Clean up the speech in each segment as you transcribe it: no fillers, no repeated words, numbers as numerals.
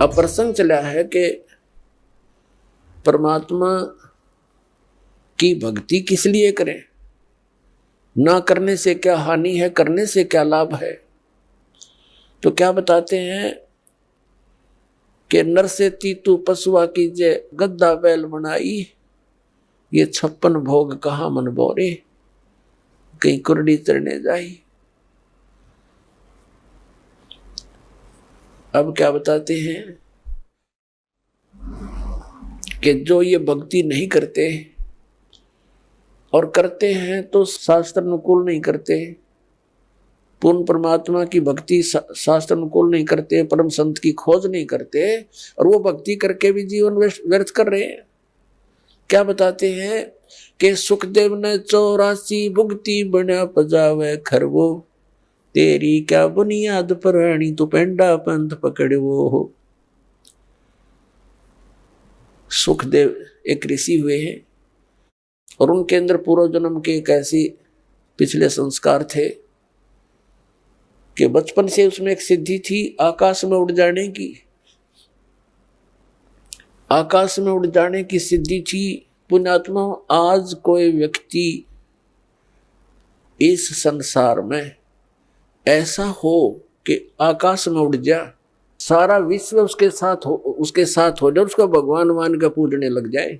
अब प्रसंग चला है कि परमात्मा की भक्ति किस लिए करें, ना करने से क्या हानि है, करने से क्या लाभ है। तो क्या बताते हैं कि नर से तीतु पशुआ कीजे, गद्दा बैल बनाई, ये 56 भोग कहाँ मन बोरे, कहीं कुरडी चढ़ने जाई। अब क्या बताते हैं कि जो ये भक्ति नहीं करते और करते हैं तो शास्त्र अनुकूल नहीं करते, पूर्ण परमात्मा की भक्ति शास्त्र अनुकूल नहीं करते, परम संत की खोज नहीं करते, और वो भक्ति करके भी जीवन व्यर्थ कर रहे हैं। क्या बताते हैं कि सुखदेव ने 84 भुगती बना पजावे खरवो, तेरी क्या बुनियाद पुरानी तू पेंडा पंथ पकड़वो हो। सुखदेव एक ऋषि हुए हैं और उनके अंदर पूर्व जन्म के एक ऐसी पिछले संस्कार थे कि बचपन से उसमें एक सिद्धि थी आकाश में उड़ जाने की। आकाश में उड़ जाने की सिद्धि थी। पुण्यात्मा, आज कोई व्यक्ति इस संसार में ऐसा हो कि आकाश में उड़ जा, सारा विश्व उसके साथ हो जाए, उसको भगवान मान के पूजने लग जाए,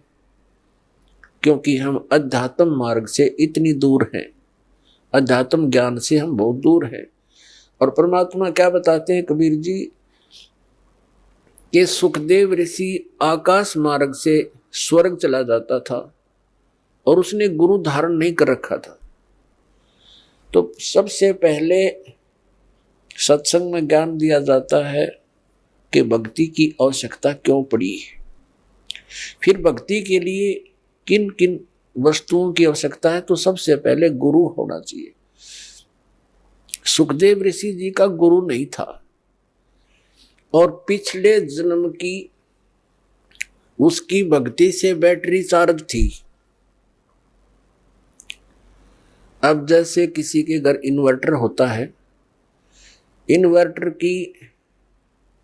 क्योंकि हम अध्यात्म मार्ग से इतनी दूर हैं, अध्यात्म ज्ञान से हम बहुत दूर हैं। और परमात्मा क्या बताते हैं कबीर जी कि सुखदेव ऋषि आकाश मार्ग से स्वर्ग चला जाता था और उसने गुरु धारण नहीं कर रखा था। तो सबसे पहले सत्संग में ज्ञान दिया जाता है कि भक्ति की आवश्यकता क्यों पड़ी, फिर भक्ति के लिए किन किन वस्तुओं की आवश्यकता है। तो सबसे पहले गुरु होना चाहिए। सुखदेव ऋषि जी का गुरु नहीं था और पिछले जन्म की उसकी भक्ति से बैटरी चार्ज थी। अब जैसे किसी के घर इन्वर्टर होता है, इन्वर्टर की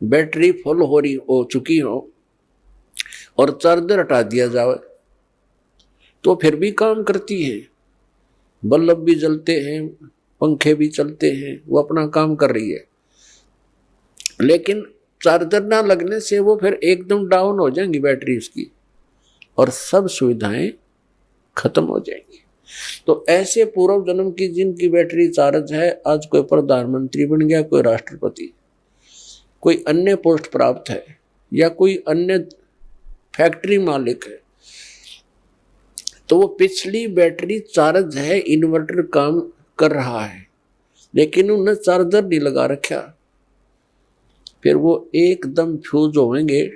बैटरी फुल हो चुकी हो और चार्जर हटा दिया जाए तो फिर भी काम करती है, बल्ब भी जलते हैं, पंखे भी चलते हैं, वो अपना काम कर रही है। लेकिन चार्जर ना लगने से वो फिर एकदम डाउन हो जाएंगी बैटरी उसकी और सब सुविधाएं खत्म हो जाएंगी। तो ऐसे पूर्व जन्म की जिनकी बैटरी चार्ज है, आज कोई प्रधानमंत्री बन गया, कोई राष्ट्रपति, कोई अन्य पोस्ट प्राप्त है या कोई अन्य फैक्ट्री मालिक है, तो वो पिछली बैटरी चार्ज है, इन्वर्टर काम कर रहा है, लेकिन उन्हें चार्जर नहीं लगा रखा, फिर वो एकदम फ्यूज होंगे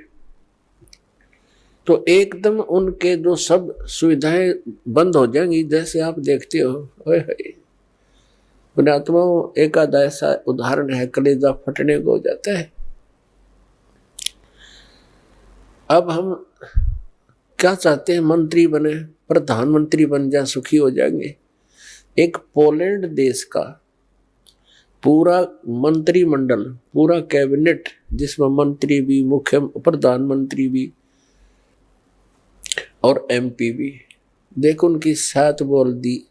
तो एकदम उनके जो सब सुविधाएं बंद हो जाएंगी। जैसे आप देखते हो, पुण्यात्मा, एक आधा ऐसा उदाहरण है, कलेजा फटने को हो जाता है। अब हम क्या चाहते हैं, मंत्री बने, प्रधानमंत्री बन जाए, सुखी हो जाएंगे। एक पोलैंड देश का पूरा मंत्रिमंडल, पूरा कैबिनेट, जिसमें मंत्री भी, मुख्य प्रधानमंत्री भी और एमपी भी, देखो उनकी साथ बोल दी,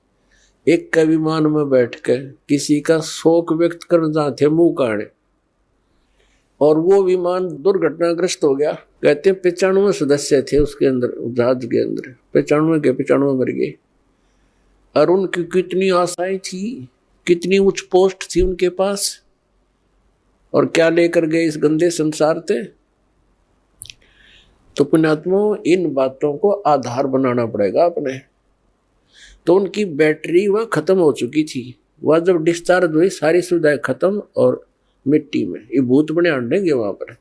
एक के विमान में बैठकर किसी का शोक व्यक्त करना चाहते मुंह काढ़े और वो विमान दुर्घटनाग्रस्त हो गया। कहते 95 सदस्य थे उसके अंदर, जहाज के अंदर 95 के 95 मर गए। और उनकी कितनी आशाएं थी, कितनी उच्च पोस्ट थी उनके पास, और क्या लेकर गए इस गंदे संसार से। तो पुण्यात्मा, इन बातों को आधार बनाना पड़ेगा अपने। तो उनकी बैटरी वह खत्म हो चुकी थी, वह जब डिस्चार्ज हुई सारी सुविधाएं खत्म और मिट्टी में ये भूत बने अंडेंगे वहां पर।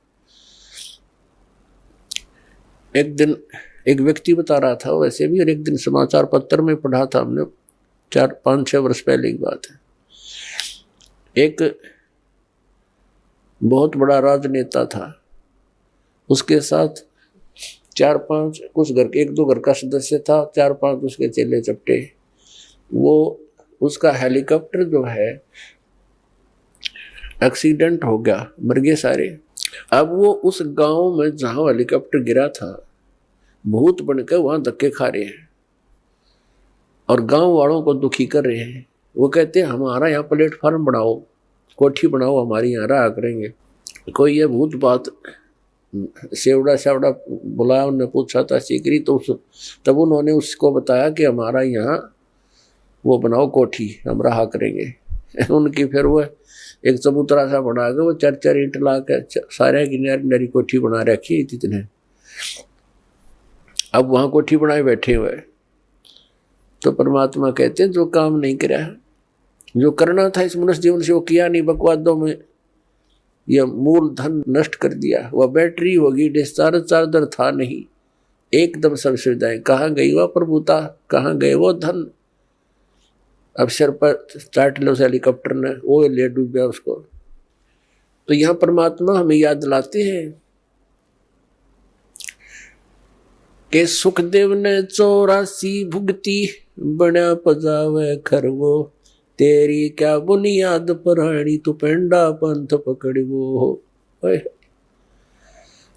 एक दिन एक व्यक्ति बता रहा था वैसे भी, और एक दिन समाचार पत्र में पढ़ा था हमने, 4-5-6 वर्ष पहले की बात है। एक बहुत बड़ा राजनेता था, उसके साथ 4-5 कुछ घर के 1-2 घर का सदस्य था, 4-5 उसके चेले चपटे। वो उसका हेलीकॉप्टर जो है एक्सीडेंट हो गया, मर गए सारे। अब वो उस गांव में जहां हेलीकॉप्टर गिरा था भूत बनकर वहां धक्के खा रहे हैं और गांव वालों को दुखी कर रहे हैं। वो कहते हैं हमारा यहाँ प्लेटफार्म बनाओ, कोठी बनाओ, हमारी यहाँ रहा करेंगे। कोई ये भूत बात सेवड़ा सेवड़ा बुलाया, उन्होंने पूछा था सीकरी, तो तब उन्होंने उसको बताया कि हमारा यहाँ वो बनाओ कोठी, हम रहा करेंगे। उनकी फिर वो एक चबूतरा सा बना के वो 4-4 ईंट ला के सारे की नरी कोठी बना रखी इतने। अब वहां कोठी बनाए बैठे हुए। तो परमात्मा कहते हैं जो काम नहीं करा, जो करना था इस मनुष्य जीवन से वो किया नहीं, बकवादों में यह मूल धन नष्ट कर दिया। वह बैटरी होगी, डिस्चार्ज चार्जर था नहीं, एकदम सब सुविधाएं। कहाँ गई वह प्रभुता, कहाँ गए वो धन। अब सिर पर चाट लो हेलीकॉप्टर ने, वो ले डूबा उसको। तो यहां परमात्मा हमें याद दिलाते हैं कि सुखदेव ने 84 भुगती, बना पजावे खरगो, तेरी क्या बुनियाद पराणी, तू पेंडा पंथ पकड़वो।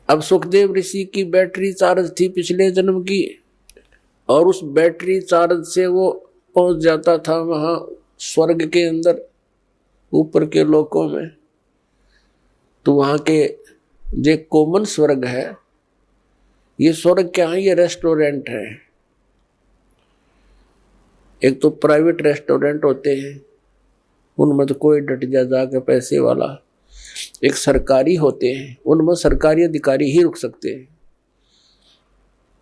अब सुखदेव ऋषि की बैटरी चार्ज थी पिछले जन्म की, और उस बैटरी चार्ज से वो पहुंच जाता था वहां स्वर्ग के अंदर, ऊपर के लोकों में। तो वहां के जो कॉमन स्वर्ग है, ये स्वर्ग क्या है, ये रेस्टोरेंट है। एक तो प्राइवेट रेस्टोरेंट होते हैं, उनमें तो कोई डट जाके पैसे वाला। एक सरकारी होते हैं, उनमें सरकारी अधिकारी ही रुक सकते हैं।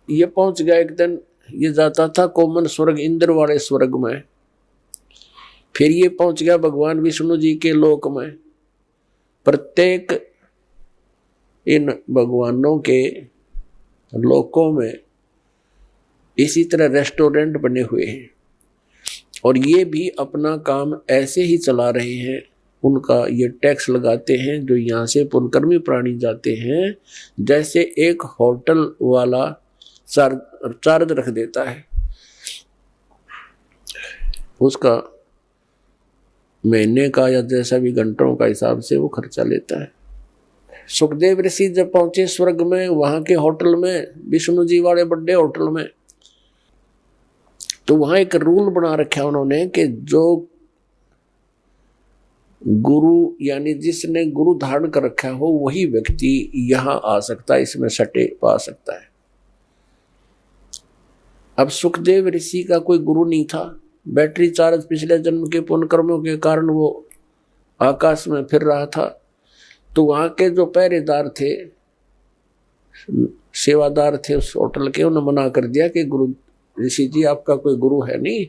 ये पहुंच गया एक दिन, ये जाता था कॉमन स्वर्ग, इंद्र वाले स्वर्ग में। फिर ये पहुंच गया भगवान विष्णु जी के लोक में। प्रत्येक इन भगवानों के लोकों में इसी तरह रेस्टोरेंट बने हुए हैं, और ये भी अपना काम ऐसे ही चला रहे हैं। उनका ये टैक्स लगाते हैं जो यहाँ से पुण्यकर्मी प्राणी जाते हैं, जैसे एक होटल वाला चार्ज रख देता है, उसका महीने का या जैसा भी घंटों का हिसाब से वो खर्चा लेता है। सुखदेव ऋषि जब पहुंचे स्वर्ग में, वहां के होटल में, विष्णु जी वाले बड़े होटल में, तो वहां एक रूल बना रखा उन्होंने कि जो गुरु यानी जिसने गुरु धारण कर रखा हो वही व्यक्ति यहां आ सकता है, इसमें सटे पा सकता है। अब सुखदेव ऋषि का कोई गुरु नहीं था, बैटरी चार्ज पिछले जन्म के पुण्य कर्मों के कारण वो आकाश में फिर रहा था। तो वहां के जो पहरेदार थे, सेवादार थे उस होटल के, उन्होंने मना कर दिया कि गुरु ऋषि जी आपका कोई गुरु है नहीं,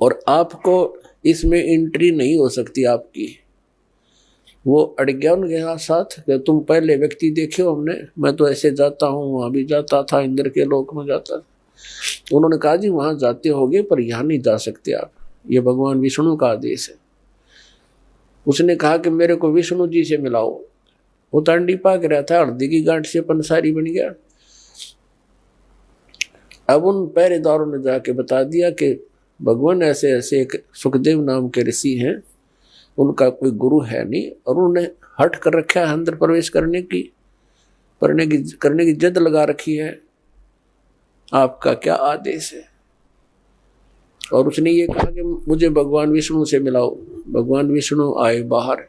और आपको इसमें एंट्री नहीं हो सकती आपकी। वो अड़ गया उनके साथ कि तुम पहले व्यक्ति देखे हो हमने, मैं तो ऐसे जाता हूँ, वहां भी जाता था, इंद्र के लोक में जाता था। उन्होंने कहा जी वहां जाते होगे पर यहाँ नहीं जा सकते आप, ये भगवान विष्णु का आदेश है। उसने कहा कि मेरे को विष्णु जी से मिलाओ। वो तांडी पाक रहा था, हल्दी की गांठ से पंसारी बन गया। अब उन पहरेदारों ने जाके बता दिया कि भगवान ऐसे ऐसे एक सुखदेव नाम के ऋषि हैं, उनका कोई गुरु है नहीं, और उन्होंने हट कर रखा है अंदर प्रवेश करने की जिद लगा रखी है, आपका क्या आदेश है। और उसने ये कहा कि मुझे भगवान विष्णु से मिलाओ। भगवान विष्णु आए बाहर।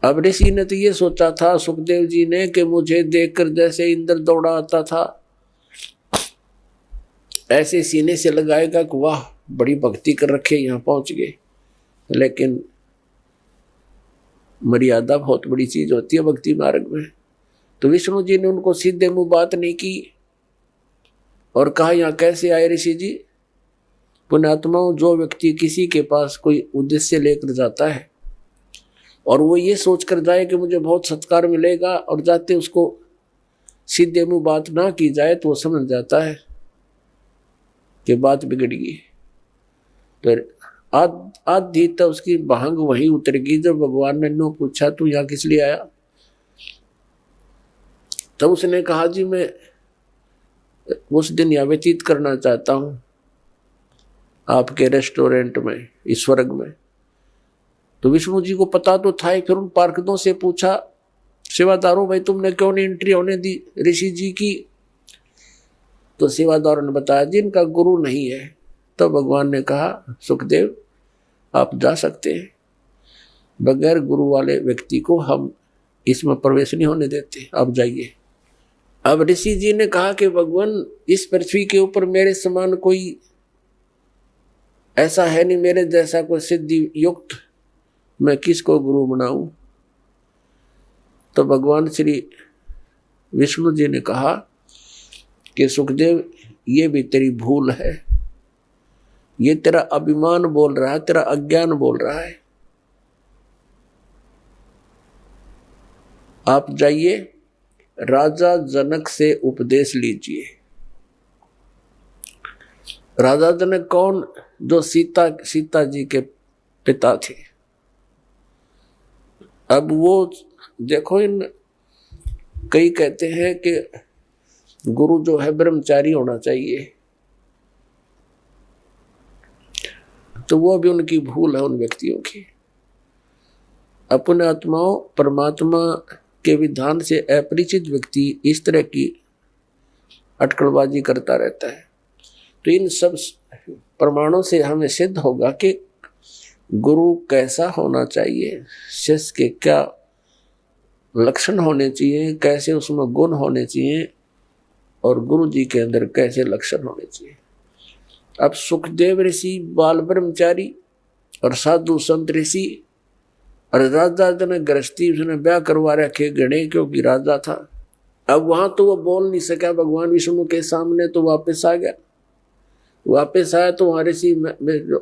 अब ऋषि ने तो ये सोचा था सुखदेव जी ने कि मुझे देखकर जैसे इंद्र दौड़ा आता था ऐसे सीने से लगाएगा कि वाह बड़ी भक्ति कर रखे, यहाँ पहुंच गए। लेकिन मर्यादा बहुत बड़ी चीज होती है भक्ति मार्ग में। तो विष्णु जी ने उनको सीधे मुंह बात नहीं की और कहा यहाँ कैसे आए ऋषि जी। पुण्यात्माओं, जो व्यक्ति किसी के पास कोई उद्देश्य लेकर जाता है और वो ये सोच कर जाए कि मुझे बहुत सत्कार मिलेगा, और जाते उसको सीधे मुंह बात ना की जाए तो वो समझ जाता है कि बात बिगड़ गई। तो आधी तो उसकी भांग वहीं उतर गई जब भगवान ने नो पूछा तू यहाँ किस लिए आया। तब उसने कहा जी मैं उस दिन यहाँ व्यतीत करना चाहता हूँ आपके रेस्टोरेंट में, इस स्वर्ग में। तो विष्णु जी को पता तो था ही। फिर उन पार्षदों से पूछा, सेवादारों भाई तुमने क्यों नहीं एंट्री होने दी ऋषि जी की? तो सेवादारों ने बताया जिनका गुरु नहीं है। तो भगवान ने कहा, सुखदेव आप जा सकते हैं, बगैर गुरु वाले व्यक्ति को हम इसमें प्रवेश नहीं होने देते, आप जाइए। अब ऋषि जी ने कहा कि भगवान इस पृथ्वी के ऊपर मेरे समान कोई ऐसा है नहीं, मेरे जैसा कोई सिद्धि युक्त, मैं किसको गुरु बनाऊं? तो भगवान श्री विष्णु जी ने कहा कि सुखदेव ये भी तेरी भूल है, ये तेरा अभिमान बोल रहा है, तेरा अज्ञान बोल रहा है। आप जाइए, राजा जनक से उपदेश लीजिए। राजा जनक कौन? जो सीता जी के पिता थे। अब वो देखो, इन कई कहते हैं कि गुरु जो है ब्रह्मचारी होना चाहिए, तो वो भी उनकी भूल है उन व्यक्तियों की। अपने आत्माओं परमात्मा के विधान से अपरिचित व्यक्ति इस तरह की अटकलबाजी करता रहता है। तो इन सब प्रमाणों से हमें सिद्ध होगा कि गुरु कैसा होना चाहिए, शिष्य के क्या लक्षण होने चाहिए, कैसे उसमें गुण होने चाहिए, और गुरु जी के अंदर कैसे लक्षण होने चाहिए। अब सुखदेव ऋषि बाल ब्रह्मचारी और साधु संत ऋषि और राजा जनक गृहस्थी, उसने ब्याह करवा रखे गणे, क्योंकि राजा था। अब वहां तो वो बोल नहीं सका भगवान विष्णु के सामने, तो वापस आ गया। वापस आया तो वहां ऋषि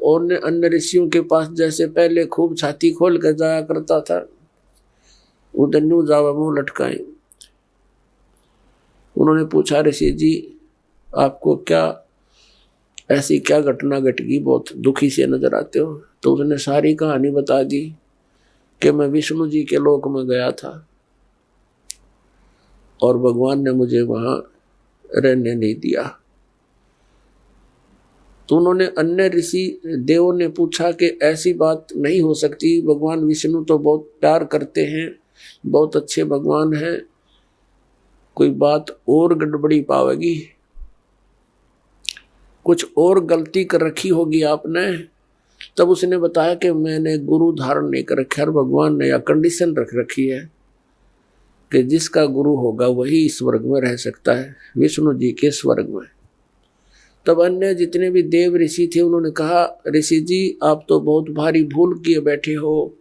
और अन्य ऋषियों के पास जैसे पहले खूब छाती खोल कर जाया करता था, उधर न्यू जावा मुंह लटकाए। उन्होंने पूछा, ऋषि जी आपको क्या ऐसी क्या घटना घट गई, बहुत दुखी से नजर आते हो? तो उसने सारी कहानी बता दी कि मैं विष्णु जी के लोक में गया था और भगवान ने मुझे वहां रहने नहीं दिया। तो उन्होंने अन्य ऋषि देवों ने पूछा कि ऐसी बात नहीं हो सकती, भगवान विष्णु तो बहुत प्यार करते हैं, बहुत अच्छे भगवान हैं, कोई बात और गड़बड़ी पावेगी, कुछ और गलती कर रखी होगी आपने। तब उसने बताया कि मैंने गुरु धारण नहीं कर रखा, भगवान ने या कंडीशन रख रखी है कि जिसका गुरु होगा वही स्वर्ग में रह सकता है, विष्णु जी के स्वर्ग में। तब अन्य जितने भी देव ऋषि थे उन्होंने कहा, ऋषि जी आप तो बहुत भारी भूल किए बैठे हो,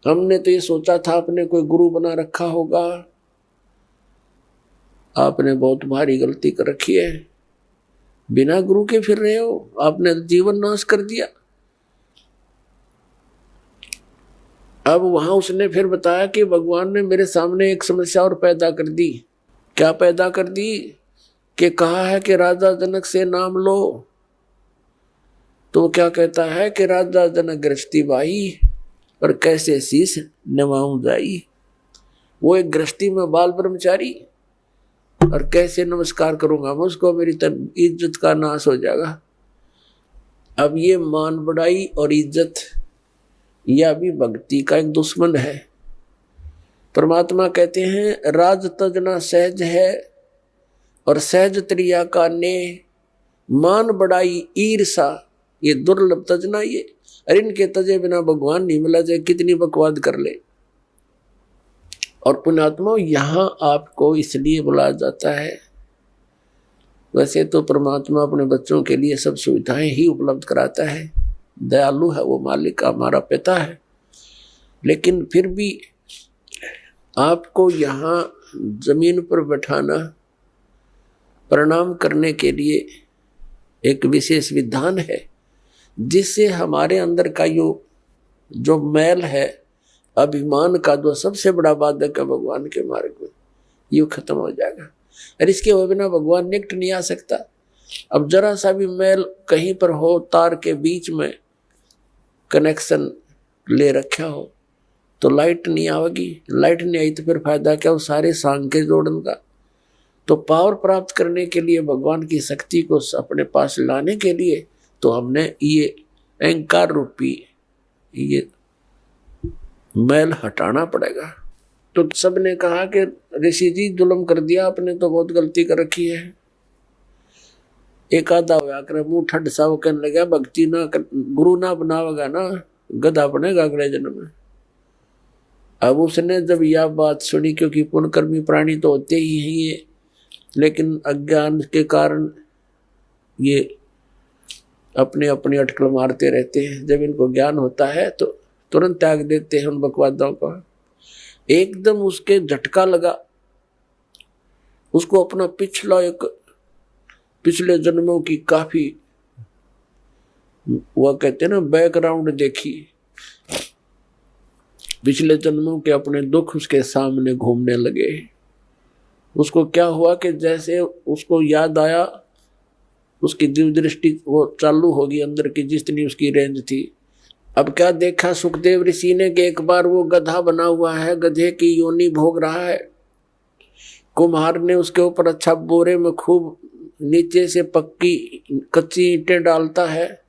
हमने तो ये सोचा था आपने कोई गुरु बना रखा होगा, आपने बहुत भारी गलती कर रखी है, बिना गुरु के फिर रहे हो, आपने जीवन नाश कर दिया। अब वहां उसने फिर बताया कि भगवान ने मेरे सामने एक समस्या और पैदा कर दी। क्या पैदा कर दी? कि कहा है कि राजा जनक से नाम लो, तो वो क्या कहता है कि राजा जनक गृहस्थी बाई और कैसे शीश नवाऊं जाई। वो एक गृहस्थी में बाल ब्रह्मचारी, और कैसे नमस्कार करूंगा मैं उसको, मेरी इज्जत का नाश हो जाएगा। अब ये मान बढ़ाई और इज्जत यह भी भक्ति का एक दुश्मन है। परमात्मा कहते हैं राज तजना सहज है और सहज त्रिया का ने, मान बढ़ाई ईर्षा ये दुर्लभ तजना ये, और इनके तजे बिना भगवान नहीं मिला, चाहे कितनी बकवाद कर ले। और पुण्यात्मा यहां आपको इसलिए बुलाया जाता है, वैसे तो परमात्मा अपने बच्चों के लिए सब सुविधाएं ही उपलब्ध कराता है, दयालु है वो, मालिक हमारा पिता है, लेकिन फिर भी आपको यहाँ जमीन पर बैठाना प्रणाम करने के लिए एक विशेष विधान है, जिससे हमारे अंदर का जो मैल है अभिमान का, जो सबसे बड़ा बाधक है भगवान के मार्ग में, ये खत्म हो जाएगा। और इसके बिना भगवान निकट नहीं आ सकता। अब जरा सा भी मैल कहीं पर हो, तार के बीच में कनेक्शन ले रखा हो तो लाइट नहीं आएगी, लाइट नहीं आई तो फिर फायदा क्या वो सारे सांग के जोड़न का। तो पावर प्राप्त करने के लिए, भगवान की शक्ति को अपने पास लाने के लिए, तो हमने ये अहंकार रूपी ये मैल हटाना पड़ेगा। तो सबने कहा कि ऋषि जी जुल्म कर दिया आपने, तो बहुत गलती कर रखी है। एक आधा हुआ कर मुंह ठंड सा वो कहने लगा, भक्ति ना कर, गुरु ना बनावेगा ना गधा बनेगा अगले जन्म में। अब उसने जब यह बात सुनी, क्योंकि पुण्यकर्मी प्राणी तो होते ही हैं ये, लेकिन अज्ञान के कारण ये अपने अपनी अटकल मारते रहते हैं। जब इनको ज्ञान होता है तो तुरंत त्याग देते हैं उन बकवादों को। एकदम उसके झटका लगा, उसको अपना पिछले जन्मों की काफी वह कहते हैं ना बैकग्राउंड देखी, पिछले जन्मों के अपने दुख उसके सामने घूमने लगे। उसको क्या हुआ कि जैसे उसको याद आया, उसकी दिव्य दृष्टि वो चालू होगी अंदर की, जितनी उसकी रेंज थी। अब क्या देखा सुखदेव ऋषि ने कि एक बार वो गधा बना हुआ है, गधे की योनि भोग रहा है। कुम्हार ने उसके ऊपर अच्छा बोरे में खूब नीचे से पक्की कच्ची ईंटें डालता है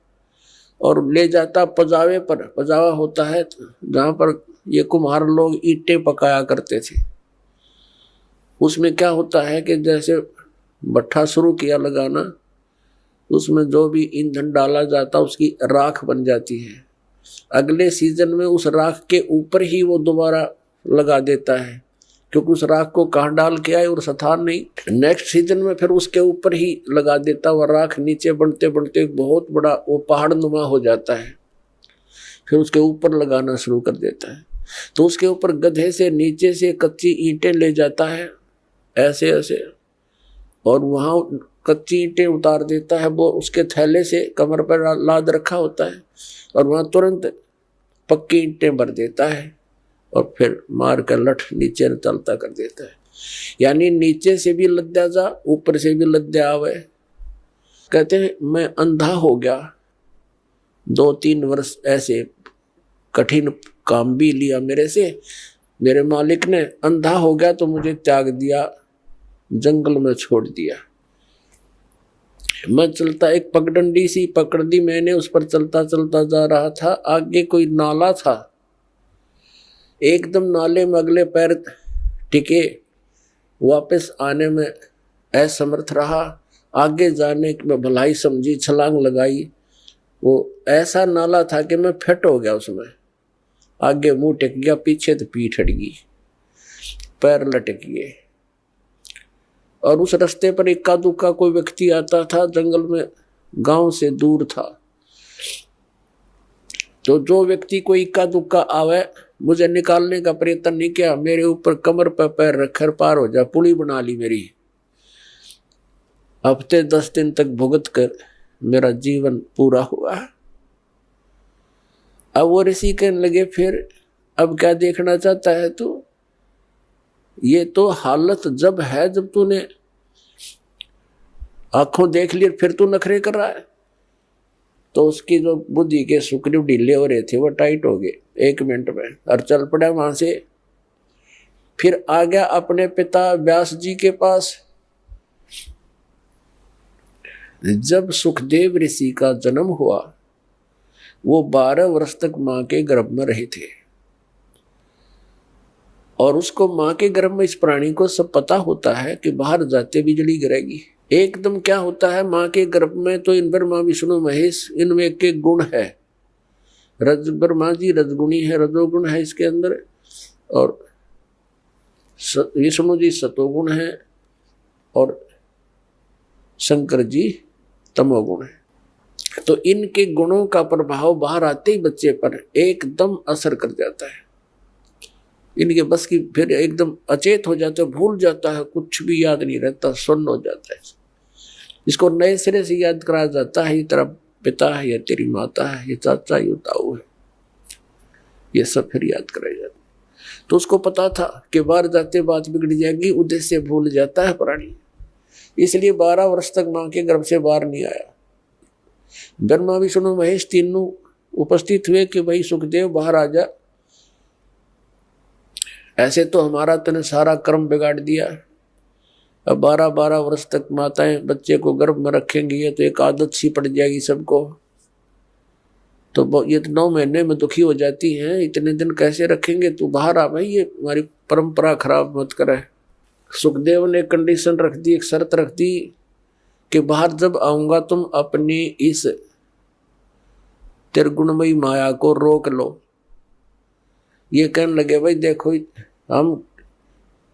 और ले जाता पजावे पर। पजावा होता है जहां पर ये कुम्हार लोग ईंटें पकाया करते थे। उसमें क्या होता है कि जैसे भट्ठा शुरू किया लगाना, उसमें जो भी ईंधन डाला जाता उसकी राख बन जाती है। अगले सीजन में उस राख के ऊपर ही वो दोबारा लगा देता है, क्योंकि उस राख को कहाँ डाल के आए और स्थान नहीं। नेक्स्ट सीजन में फिर उसके ऊपर ही लगा देता, वह राख नीचे बढ़ते बढ़ते बहुत बड़ा वो पहाड़ नुमा हो जाता है, फिर उसके ऊपर लगाना शुरू कर देता है। तो उसके ऊपर गधे से नीचे से कच्ची ईंटें ले जाता है ऐसे ऐसे, और वहां कच्ची ईंटें उतार देता है। वो उसके थैले से कमर पर लाद रखा होता है, और वहां तुरंत पक्की ईंटें भर देता है और फिर मार कर लठ नीचे चलता कर देता है। यानी नीचे से भी लद्या जा, ऊपर से भी लद्या आवे। कहते हैं मैं अंधा हो गया, 2-3 वर्ष ऐसे कठिन काम भी लिया मेरे से, मेरे मालिक ने अंधा हो गया तो मुझे त्याग दिया, जंगल में छोड़ दिया। मैं चलता, एक पगडंडी सी पकड़ दी मैंने, उस पर चलता चलता जा रहा था। आगे कोई नाला था, एकदम नाले में अगले पैर टिके, वापस आने में असमर्थ रहा। आगे जाने की मैं भलाई समझी, छलांग लगाई। वो ऐसा नाला था कि मैं फिट हो गया उसमें। आगे मुंह टिक गया, पीछे तो पीठ हट गई, पैर लटक गए। और उस रास्ते पर इक्का दुक्का कोई व्यक्ति आता था, जंगल में गांव से दूर था। तो जो व्यक्ति कोई इक्का दुक्का आवे, मुझे निकालने का प्रयत्न नहीं किया, मेरे ऊपर कमर पर पैर रखकर पार हो जा, पुली बना ली मेरी। हफ्ते 10 दिन तक भुगत कर मेरा जीवन पूरा हुआ। अब वो ऋषि कहने लगे, फिर अब क्या देखना चाहता है तू? ये तो हालत जब है जब तूने आंखों देख ली, फिर तू नखरे कर रहा है। तो उसकी जो बुद्धि के सुकरीव ढीले हो रहे थे वो टाइट हो गए 1 मिनट में, और चल पड़ा वहां से। फिर आ गया अपने पिता व्यास जी के पास। जब सुखदेव ऋषि का जन्म हुआ, वो 12 वर्ष तक मां के गर्भ में रहे थे, और उसको मां के गर्भ में इस प्राणी को सब पता होता है कि बाहर जाते बिजली गिरेगी। एकदम क्या होता है, मां के गर्भ में तो इन ब्रह्मा विष्णु महेश, इनमें एक गुण है। ब्रह्मा जी रजगुणी है, रजोगुण है इसके अंदर, और विष्णु जी सतोगुण है, और शंकर जी तमोगुण है। तो इनके गुणों का प्रभाव बाहर आते ही बच्चे पर एकदम असर कर जाता है। इनके बस की, फिर एकदम अचेत हो जाता है, भूल जाता है, कुछ भी याद नहीं रहता, सुन्न हो जाता है। इसको नए सिरे से याद कराया जाता है, ये तेरा पिता है, ये तेरी माता है, ये चाचा, ये ताऊ है, ये सब फिर याद कराया जाता है। तो उसको पता था कि बाहर जाते बात बिगड़ जाएगी, उद्देश्य भूल जाता है प्राणी, इसलिए 12 वर्ष तक मां के गर्भ से बाहर नहीं आया। ब्रह्मा विष्णु महेश तीनों उपस्थित हुए कि भाई सुखदेव बाहर आ जा, ऐसे तो हमारा तूने सारा कर्म बिगाड़ दिया। अब 12-12 वर्ष तक माताएं बच्चे को गर्भ में रखेंगी, ये तो एक आदत सी पड़ जाएगी सबको। तो ये तो 9 महीने में दुखी हो जाती हैं, इतने दिन कैसे रखेंगे, तू बाहर आ भाई, ये हमारी परंपरा खराब मत करे। सुखदेव ने कंडीशन रख दी, एक शर्त रख दी कि बाहर जब आऊंगा तुम अपनी इस त्रिगुणमयी माया को रोक लो। ये कहने लगे भाई देखो हम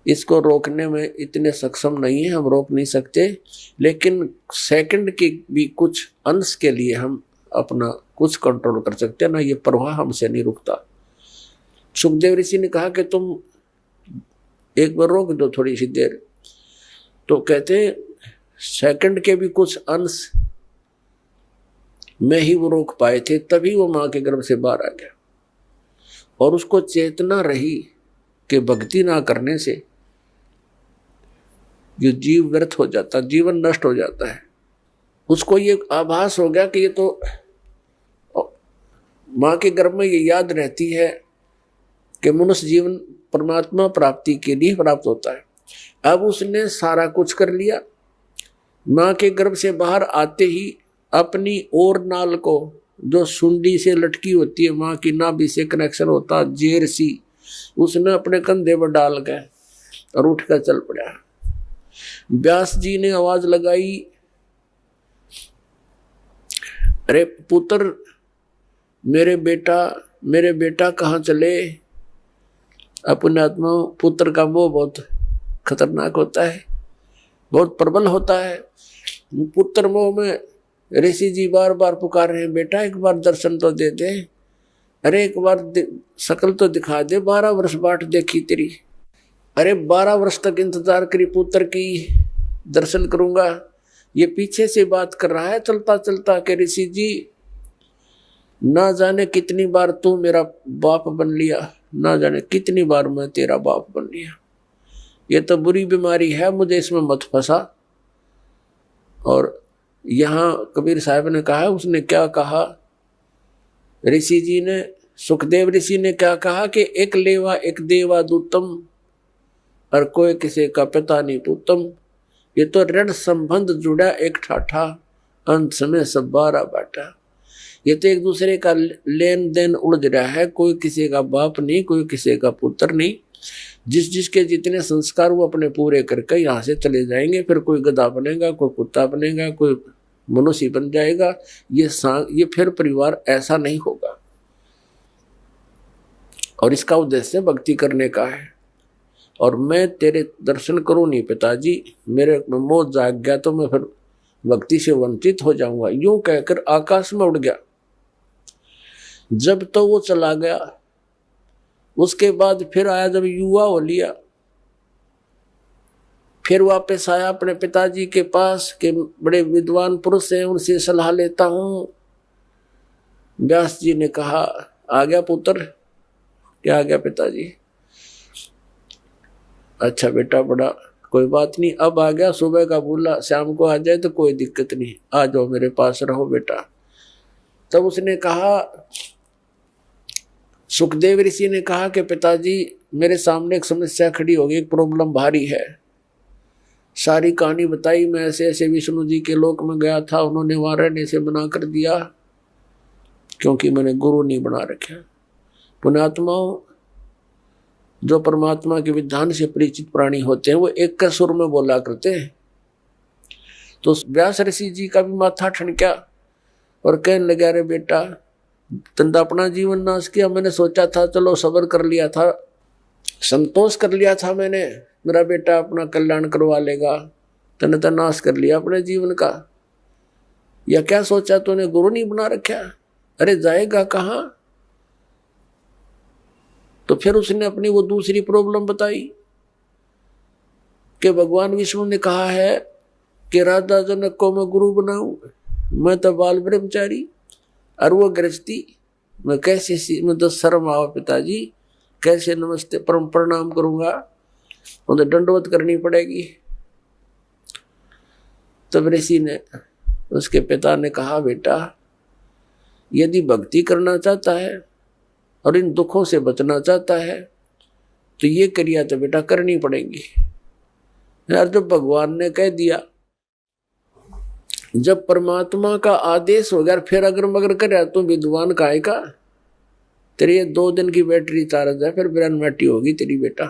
इसको रोकने में इतने सक्षम नहीं है, हम रोक नहीं सकते, लेकिन सेकंड के भी कुछ अंश के लिए हम अपना कुछ कंट्रोल कर सकते हैं ना, ये प्रवाह हमसे नहीं रुकता। सुखदेव ऋषि ने कहा कि तुम एक बार रोक दो थोड़ी सी देर। तो कहते सेकंड के भी कुछ अंश में ही वो रोक पाए थे, तभी वो मां के गर्भ से बाहर आ गया। और उसको चेतना रही कि भक्ति ना करने से जो जीव व्यर्थ हो जाता, जीवन नष्ट हो जाता है। उसको ये आभास हो गया कि ये तो मां के गर्भ में ये याद रहती है कि मनुष्य जीवन परमात्मा प्राप्ति के लिए प्राप्त होता है। अब उसने सारा कुछ कर लिया। मां के गर्भ से बाहर आते ही अपनी और नाल को, जो सुंडी से लटकी होती है, मां की नाभि से कनेक्शन होता, जेर सी, उसने अपने कंधे पर डाल के और उठकर चल पड़ा। व्यास जी ने आवाज लगाई, अरे पुत्र, मेरे बेटा कहाँ चले। अपने आत्मा पुत्र का मोह बहुत खतरनाक होता है, बहुत प्रबल होता है। पुत्र मोह में ऋषि जी बार बार पुकार रहे हैं, बेटा एक बार दर्शन तो दे दे, अरे एक बार शकल तो दिखा दे, 12 वर्ष बाट देखी तेरी, अरे 12 वर्ष तक इंतजार करी पुत्र की, दर्शन करूंगा। ये पीछे से बात कर रहा है चलता चलता कि ऋषि जी ना जाने कितनी बार तू मेरा बाप बन लिया, ना जाने कितनी बार मैं तेरा बाप बन लिया। ये तो बुरी बीमारी है, मुझे इसमें मत फंसा। और यहाँ कबीर साहब ने कहा, उसने क्या कहा, ऋषि जी ने, सुखदेव ऋषि ने क्या कहा कि एक लेवा एक देवा दूतम, और कोई किसी का पिता नहीं पूतम। ये तो ऋण संबंध जुड़ा एक ठाठा, अंत में सब 12 बाटा। ये तो एक दूसरे का लेन देन उलझ रहा है, कोई किसी का बाप नहीं, कोई किसी का पुत्र नहीं। जिसके जितने संस्कार वो अपने पूरे करके यहाँ से चले जाएंगे, फिर कोई गधा बनेगा, कोई कुत्ता बनेगा, कोई मनुष्य बन जाएगा। ये फिर परिवार ऐसा नहीं होगा। और इसका उद्देश्य भक्ति करने का है। और मैं तेरे दर्शन करूं नहीं पिताजी, मेरे मोह जाग गया तो मैं फिर भक्ति से वंचित हो जाऊंगा। यूं कहकर आकाश में उड़ गया। जब तो वो चला गया, उसके बाद फिर आया, जब युवा हो लिया, फिर वापस आया अपने पिताजी के पास के बड़े विद्वान पुरुष हैं, उनसे सलाह लेता हूं। व्यास जी ने कहा, आ गया पुत्र? क्या आ गया पिताजी? अच्छा बेटा, बड़ा कोई बात नहीं, अब आ गया, सुबह का बोला, शाम को आ जाए तो कोई दिक्कत नहीं, आ जाओ मेरे पास रहो बेटा। तब उसने कहा, सुखदेव ऋषि ने कहा कि पिताजी मेरे सामने एक समस्या खड़ी हो गई, एक प्रॉब्लम भारी है। सारी कहानी बताई, मैं ऐसे ऐसे विष्णु जी के लोक में गया था, उन्होंने वहां रहने से मना कर दिया क्योंकि मैंने गुरु नहीं बना रखा। पुण्यात्माओं, जो परमात्मा के विधान से परिचित प्राणी होते हैं वो एक का सुर में बोला करते हैं। तो व्यास ऋषि जी का भी माथा ठनका और कहने लगा, अरे बेटा, तंदा अपना जीवन नाश किया, मैंने सोचा था चलो सब्र कर लिया था, संतोष कर लिया था मैंने, मेरा बेटा अपना कल्याण करवा लेगा, तने तो नाश कर लिया अपने जीवन का। या क्या सोचा तूने, गुरु नहीं बना रखा? अरे जाएगा कहाँ? तो फिर उसने अपनी वो दूसरी प्रॉब्लम बताई कि भगवान विष्णु ने कहा है कि राधा जनक को मैं गुरु बनाऊं, मैं तो बाल ब्रह्मचारी, और वो गृहस्थी, मैं कैसे, मैं तो शर्म आओ पिताजी, कैसे नमस्ते परम प्रणाम करूंगा, मुझे दंडवत करनी पड़ेगी। तब ऋषि ने, उसके पिता ने कहा, बेटा यदि भक्ति करना चाहता है और इन दुखों से बचना चाहता है तो ये क्रिया तो बेटा करनी पड़ेगी यार। जब भगवान ने कह दिया, जब परमात्मा का आदेश हो गया फिर अगर मगर कर तो विद्वान काहे का, तेरी 2 दिन की बैटरी चार्ज है, फिर ब्रह्मटी होगी तेरी बेटा।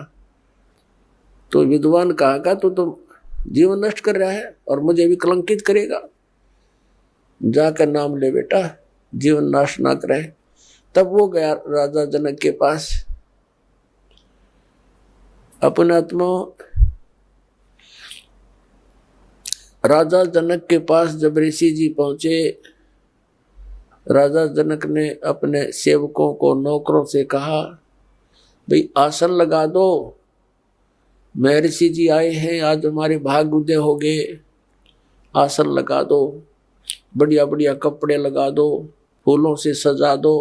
तो विद्वान कहा का तो जीवन नष्ट कर रहा है और मुझे भी कलंकित करेगा। जाकर नाम ले बेटा, जीवन नाश ना करे। तब वो गया राजा जनक के पास। अपने आत्मा राजा जनक के पास जब ऋषि जी पहुंचे, राजा जनक ने अपने सेवकों को, नौकरों से कहा, भाई आसन लगा दो, मैं ऋषि जी आए हैं, आज हमारे भाग उदय हो गए, आसन लगा दो, बढ़िया बढ़िया कपड़े लगा दो, फूलों से सजा दो।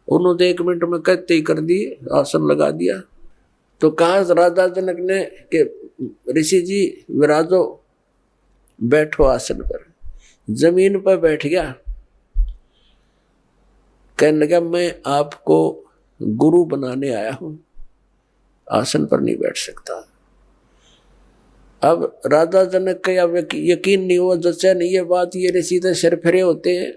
उन्होंने 1 मिनट में कहते ही कर दिए, आसन लगा दिया। तो कहा राजा जनक ने कि ऋषि जी विराजो, बैठो आसन पर। जमीन पर बैठ गया। कहने लगा मैं आपको गुरु बनाने आया हूं, आसन पर नहीं बैठ सकता। अब राजा जनक का यकीन नहीं हुआ, जैसे नहीं ये बात, ये सीधे सिर फिरे होते हैं।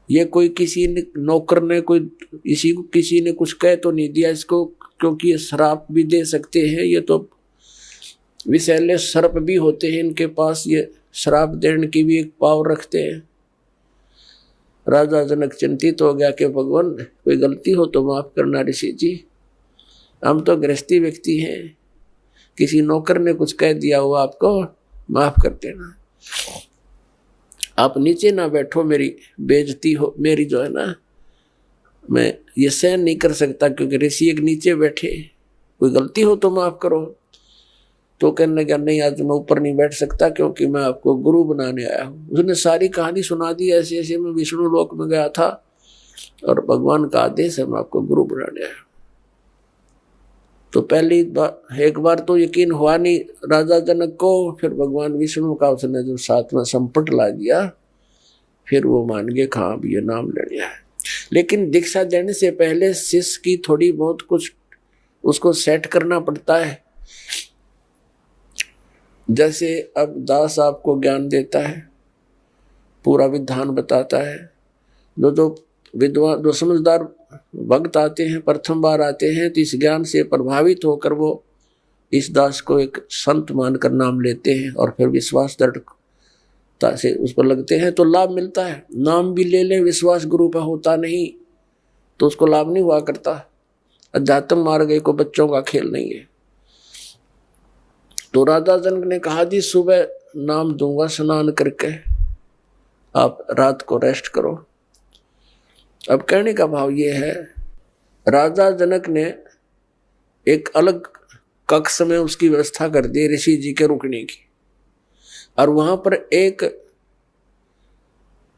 ये कोई किसी ने नौकर ने कोई किसी ने कुछ कह तो नहीं दिया इसको, क्योंकि ये श्राप भी दे सकते हैं, ये तो विषैले सर्प भी होते हैं इनके पास, ये श्राप देने की भी एक पावर रखते हैं। राजा जनक चिंतित हो गया कि भगवान कोई गलती हो तो माफ करना ऋषि जी, हम तो गृहस्थी व्यक्ति हैं, किसी नौकर ने कुछ कह दिया हो आपको, माफ कर देना। आप नीचे ना बैठो, मेरी बेइज्जती हो, मेरी जो है ना, मैं ये सहन नहीं कर सकता, क्योंकि ऋषि एक नीचे बैठे, कोई गलती हो तो माफ करो। तो कहने लगा नहीं, आज मैं ऊपर नहीं बैठ सकता, क्योंकि मैं आपको गुरु बनाने आया हूँ। उसने सारी कहानी सुना दी, ऐसे ऐसे मैं विष्णु लोक में गया था और भगवान का आदेश है, मैं आपको गुरु बनाने आया। तो पहली बार, एक बार तो यकीन हुआ नहीं राजा जनक को, फिर भगवान विष्णु का उसने जो साथ में संपट ला दिया, फिर वो मान गए हाँ भी ये नाम ले लिया है। लेकिन दीक्षा देने से पहले शिष्य की थोड़ी बहुत कुछ उसको सेट करना पड़ता है। जैसे अब दास आपको ज्ञान देता है, पूरा विधान बताता है, जो विद्वान, जो समझदार भक्त आते हैं, प्रथम बार आते हैं, तो इस ज्ञान से प्रभावित होकर वो इस दास को एक संत मानकर नाम लेते हैं और फिर विश्वास दृढ़ता से उस पर लगते हैं, तो लाभ मिलता है। नाम भी ले ले, विश्वास गुरु पर होता नहीं तो उसको लाभ नहीं हुआ करता। अध्यात्म मार्ग को बच्चों का खेल नहीं है। तो राजा जनक ने कहा जी सुबह नाम दूंगा स्नान करके, आप रात को रेस्ट करो। अब कहने का भाव ये है, राजा जनक ने एक अलग कक्ष में उसकी व्यवस्था कर दी ऋषि जी के रुकने की, और वहां पर एक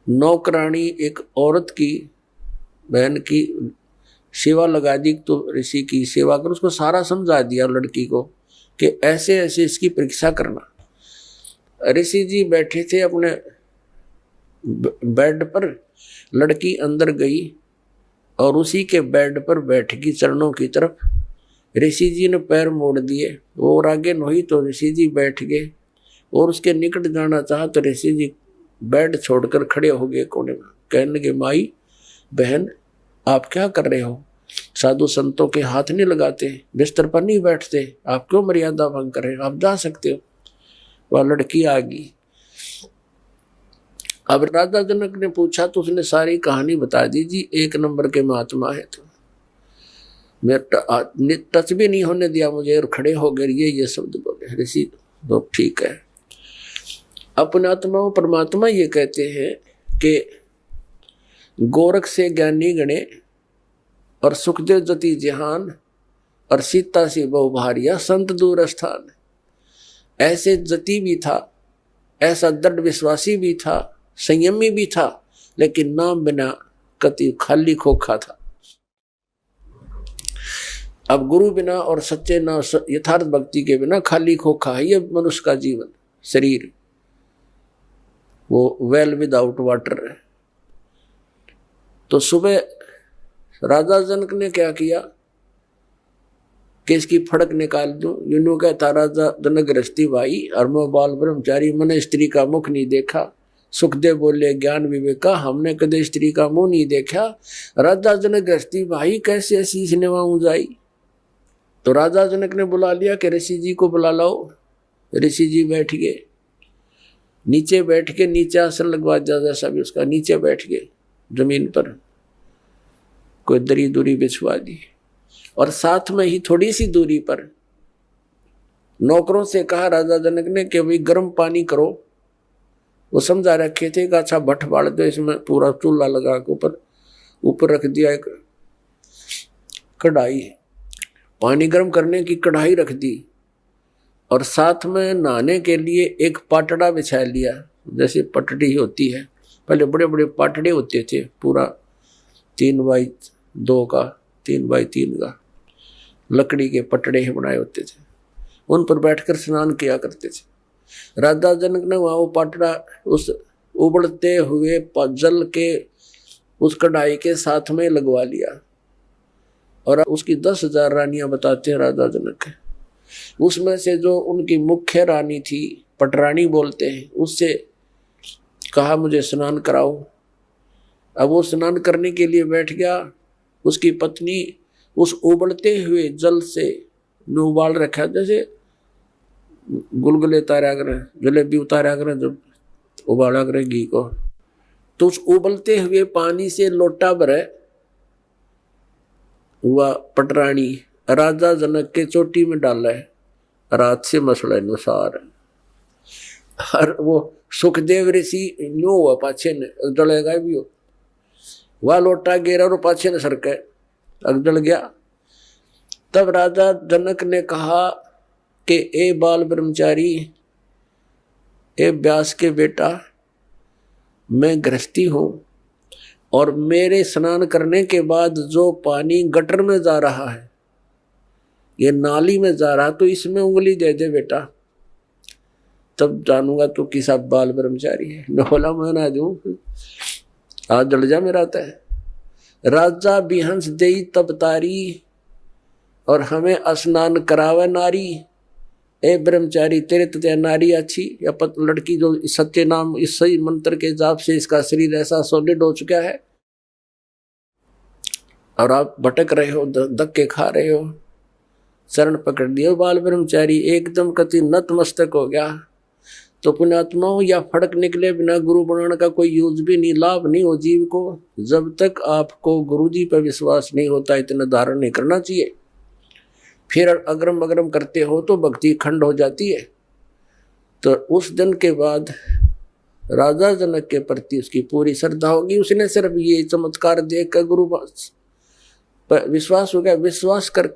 नौकरानी, एक औरत की, बहन की सेवा लगा दी। तो ऋषि की सेवा कर, उसको सारा समझा दिया लड़की को कि ऐसे ऐसे इसकी परीक्षा करना। ऋषि जी बैठे थे अपने बेड पर, लड़की अंदर गई और उसी के बेड पर बैठ गई चरणों की तरफ। ऋषि जी ने पैर मोड़ दिए, वो और आगे नहीं तो ऋषि जी बैठ गए, और उसके निकट जाना चाहा तो ऋषि जी बेड छोड़कर खड़े हो गए कोने में। कहने लगे माई बहन आप क्या कर रहे हो, साधु संतों के हाथ नहीं लगाते, बिस्तर पर नहीं बैठते, आप क्यों मर्यादा भंग कर रहे हो, आप जा सकते हो। वह लड़की आ गई। अब राजा जनक ने पूछा तो उसने सारी कहानी बता दी। जी 1 नंबर के महात्मा है, तो मेरे टच भी नहीं होने दिया मुझे और खड़े हो गए, ये शब्द बोले ऋषि। तो ठीक है, अपने आत्मा परमात्मा ये कहते हैं कि गोरख से ज्ञानी गणे और सुखदेव जति जहान और सीता से बहु भारिया संत दूर स्थान। ऐसे जति भी था, ऐसा दृढ़ विश्वासी भी था, संयमी भी था, लेकिन नाम बिना कति खाली खोखा था। अब गुरु बिना और सच्चे ना यथार्थ भक्ति के बिना खाली खोखा है ये मनुष्य का जीवन, शरीर, वो वेल विदाउट वाटर है। तो सुबह राजा जनक ने क्या किया कि इसकी फड़क निकाल दूं। यूं कहता राजा जनक गृहस्थी भाई, और मैं बाल ब्रह्मचारी, मैंने स्त्री का मुख नहीं देखा। सुखदेव बोले ज्ञान विवेका, हमने कदे स्त्री का मुंह नहीं देखा। राजा जनक गृहस्थी भाई कैसे शीश निभाऊं जाई। तो राजा जनक ने बुला लिया कि ऋषि जी को बुला लाओ। ऋषि जी बैठ गए, नीचे बैठ के, नीचे आसन लगवा दिया जैसा भी उसका, नीचे बैठ गए जमीन पर, कोई दरी दूरी बिछवा दी। और साथ में ही थोड़ी सी दूरी पर नौकरों से कहा राजा जनक ने कि भाई गर्म पानी करो। वो समझा रखे थे कि अच्छा भट्ट बाड़ दो, इसमें पूरा चूल्हा लगा के ऊपर रख दिया एक कढ़ाई, पानी गर्म करने की कढ़ाई रख दी, और साथ में नहाने के लिए एक पाटड़ा बिछा लिया, जैसे पटड़ी होती है। पहले बड़े बड़े पाटड़े होते थे, पूरा 3x2 का, 3x3 का लकड़ी के पटड़े बनाए होते थे, उन पर बैठकर स्नान किया करते थे। राजा जनक ने वहाँ वो पाटड़ा उस उबलते हुए जल के उस कढ़ाई के साथ में लगवा लिया। और उसकी 10,000 रानियां बताते हैं राजा जनक। उसमें से जो उनकी मुख्य रानी थी, पटरानी बोलते हैं, उससे कहा मुझे स्नान कराओ। अब वो स्नान करने के लिए बैठ गया। उसकी पत्नी उस उबलते हुए जल से उबाल रखा, जैसे गुलगुले उतारा करें, जलेबी उतारा करें जब उबाला करें घी को, तो उस उबलते हुए पानी से लोटा भरे वह पटरानी राजा जनक के चोटी में डाला है, रात से मसला अनुसार। और वो सुखदेव ऋषि न्यू हुआ पाछे ने जलेगा भी हो, वह लोटा गिरा और पाछे ने सरके जल गया। तब राजा जनक ने कहा कि ए बाल ब्रह्मचारी, ए व्यास के बेटा, मैं गृहस्थी हूं और मेरे स्नान करने के बाद जो पानी गटर में जा रहा है, ये नाली में जा रहा, तो इसमें उंगली दे दे बेटा, तब जानूंगा तो किसा बाल ब्रह्मचारी है। न बोला मैं ना दूं, आज जल जा मेरा तय। राजा बिहंस देई तब तारी, और हमें स्नान करावे नारी। ए ब्रह्मचारी, तेरे तो नारी अच्छी या लड़की जो सत्य नाम इस सही मंत्र के जाप से इसका शरीर ऐसा सॉलिड हो चुका है, और आप भटक रहे हो, धक्के खा रहे हो, शरण पकड़ दिए। बाल ब्रह्मचारी एकदम कति नतमस्तक हो गया। तो पुण्यात्माओं, या फड़क निकले बिना गुरु बनाने का कोई यूज भी नहीं, लाभ नहीं हो जीव को। जब तक आपको गुरु जी पर विश्वास नहीं होता, इतना धारण नहीं करना चाहिए। फिर अग्रम अग्रम करते हो तो भक्ति खंड हो जाती है। तो उस दिन के बाद राजा जनक के प्रति उसकी पूरी श्रद्धा होगी। उसने सिर्फ ये चमत्कार देख कर गुरु पर विश्वास हो गया। विश्वास कर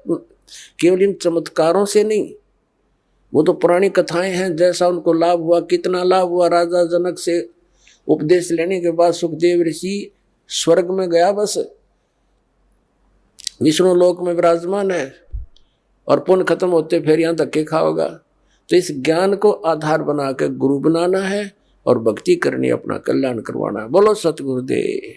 केवल इन चमत्कारों से नहीं, वो तो पुरानी कथाएं हैं, जैसा उनको लाभ हुआ, कितना लाभ हुआ। राजा जनक से उपदेश लेने के बाद सुखदेव ऋषि स्वर्ग में गया, बस विष्णु लोक में विराजमान है, और पुण्य खत्म होते फिर यहाँ धक्के खाओगा। तो इस ज्ञान को आधार बना के गुरु बनाना है और भक्ति करनी, अपना कल्याण करवाना है। बोलो सतगुरुदेव।